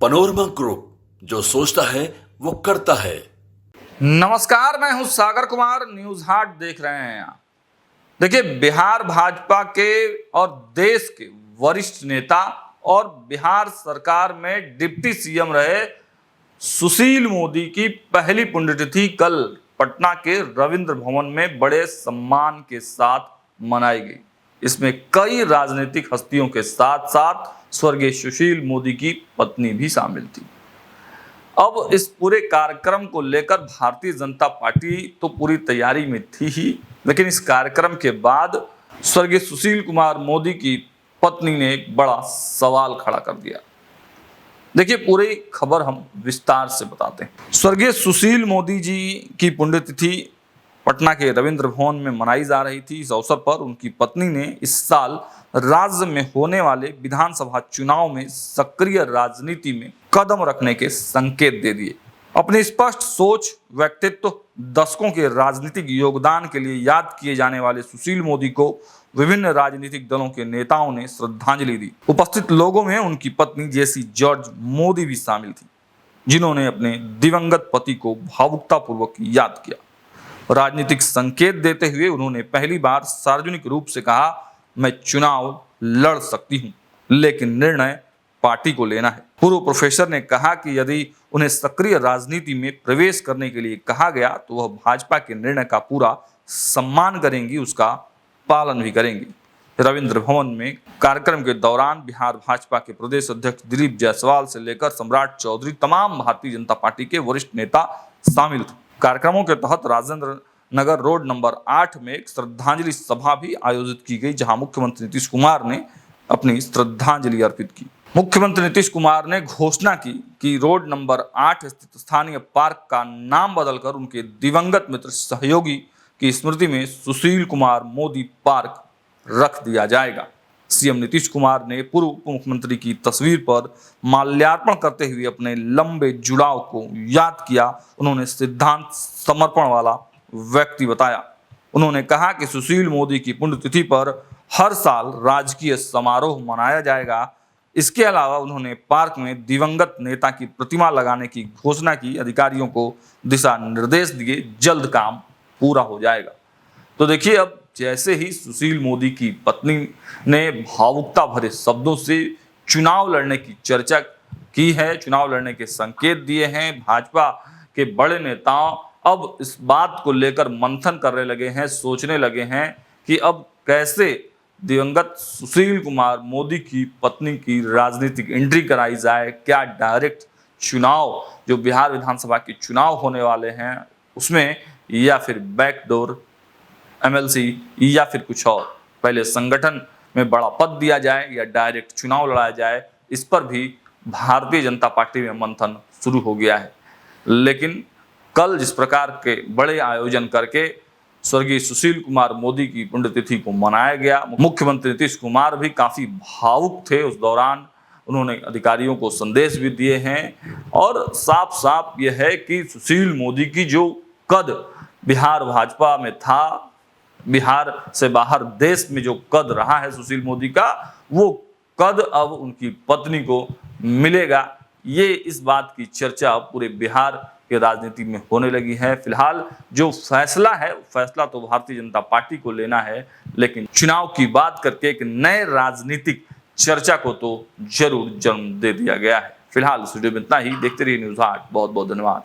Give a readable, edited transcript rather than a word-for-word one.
Panorama group, जो सोचता है वो करता है। नमस्कार, मैं हूं सागर कुमार। न्यूज हाट देख रहे हैं आप। देखिए, बिहार भाजपा के और देश के वरिष्ठ नेता और बिहार सरकार में डिप्टी सीएम रहे सुशील मोदी की पहली पुण्यतिथि कल पटना के रविंद्र भवन में बड़े सम्मान के साथ मनाई गई। इसमें कई राजनीतिक हस्तियों के साथ साथ स्वर्गीय सुशील मोदी की पत्नी भी शामिल थी। अब इस पूरे कार्यक्रम को लेकर भारतीय जनता पार्टी तो पूरी तैयारी में थी ही, लेकिन इस कार्यक्रम के बाद स्वर्गीय सुशील कुमार मोदी की पत्नी ने एक बड़ा सवाल खड़ा कर दिया। देखिए, पूरी खबर हम विस्तार से बताते हैं। स्वर्गीय सुशील मोदी जी की पुण्यतिथि पटना के रविंद्र भवन में मनाई जा रही थी। इस अवसर पर उनकी पत्नी ने इस साल राज्य में होने वाले विधानसभा चुनाव में सक्रिय राजनीति में कदम रखने के संकेत दे दिए। अपनी स्पष्ट सोच, व्यक्तित्व, दशकों के राजनीतिक योगदान के लिए याद किए जाने वाले सुशील मोदी को विभिन्न राजनीतिक दलों के नेताओं ने श्रद्धांजलि दी। उपस्थित लोगों में उनकी पत्नी जेसी जॉर्ज मोदी भी शामिल थी, जिन्होंने अपने दिवंगत पति को भावुकतापूर्वक याद किया। राजनीतिक संकेत देते हुए उन्होंने पहली बार सार्वजनिक रूप से कहा, मैं चुनाव लड़ सकती हूं, लेकिन निर्णय पार्टी को लेना है। पूर्व प्रोफेसर ने कहा कि यदि उन्हें सक्रिय राजनीति में प्रवेश करने के लिए कहा गया तो वह भाजपा के निर्णय का पूरा सम्मान करेंगी, उसका पालन भी करेंगी। रविंद्र भवन में कार्यक्रम के दौरान बिहार भाजपा के प्रदेश अध्यक्ष दिलीप जायसवाल से लेकर सम्राट चौधरी, तमाम भारतीय जनता पार्टी के वरिष्ठ नेता शामिल थे। कार्यक्रमों के तहत राजेंद्र नगर रोड नंबर 8 में एक श्रद्धांजलि सभा भी आयोजित की गई, जहां मुख्यमंत्री नीतीश कुमार ने अपनी श्रद्धांजलि अर्पित की। मुख्यमंत्री नीतीश कुमार ने घोषणा की कि रोड नंबर 8 स्थित स्थानीय पार्क का नाम बदलकर उनके दिवंगत मित्र सहयोगी की स्मृति में सुशील कुमार मोदी पार्क रख दिया जाएगा। सीएम नीतीश कुमार ने पूर्व उप मुख्यमंत्री की तस्वीर पर माल्यार्पण करते हुए अपने लंबे जुड़ाव को याद किया। उन्होंने सिद्धांत समर्पण वाला व्यक्ति बताया। उन्होंने कहा कि सुशील मोदी की पुण्यतिथि पर हर साल राजकीय समारोह मनाया जाएगा। इसके अलावा उन्होंने पार्क में दिवंगत नेता की प्रतिमा लगाने की घोषणा की। अधिकारियों को दिशा निर्देश दिए, जल्द काम पूरा हो जाएगा। तो देखिए, अब जैसे ही सुशील मोदी की पत्नी ने भावुकता भरे शब्दों से चुनाव लड़ने की चर्चा की है, चुनाव लड़ने के संकेत दिए हैं, भाजपा के बड़े नेता अब इस बात को लेकर मंथन करने लगे हैं, सोचने लगे हैं कि अब कैसे दिवंगत सुशील कुमार मोदी की पत्नी की राजनीतिक एंट्री कराई जाए। क्या डायरेक्ट चुनाव जो बिहार विधानसभा के चुनाव होने वाले हैं उसमें, या फिर बैकडोर एमएलसी, या फिर कुछ और, पहले संगठन में बड़ा पद दिया जाए या डायरेक्ट चुनाव लड़ाया जाए, इस पर भी भारतीय जनता पार्टी में मंथन शुरू हो गया है। लेकिन कल जिस प्रकार के बड़े आयोजन करके स्वर्गीय सुशील कुमार मोदी की पुण्यतिथि को मनाया गया, मुख्यमंत्री नीतीश कुमार भी काफी भावुक थे। उस दौरान उन्होंने अधिकारियों को संदेश भी दिए हैं और साफ साफ यह है कि सुशील मोदी की जो कद बिहार भाजपा में था, बिहार से बाहर देश में जो कद रहा है सुशील मोदी का, वो कद अब उनकी पत्नी को मिलेगा। ये इस बात की चर्चा पूरे बिहार के राजनीति में होने लगी है। फिलहाल जो फैसला है, फैसला तो भारतीय जनता पार्टी को लेना है, लेकिन चुनाव की बात करके एक नए राजनीतिक चर्चा को तो जरूर जन्म दे दिया गया है। फिलहाल इस वीडियो में इतना ही। देखते रहिए न्यूज हाट। बहुत बहुत धन्यवाद।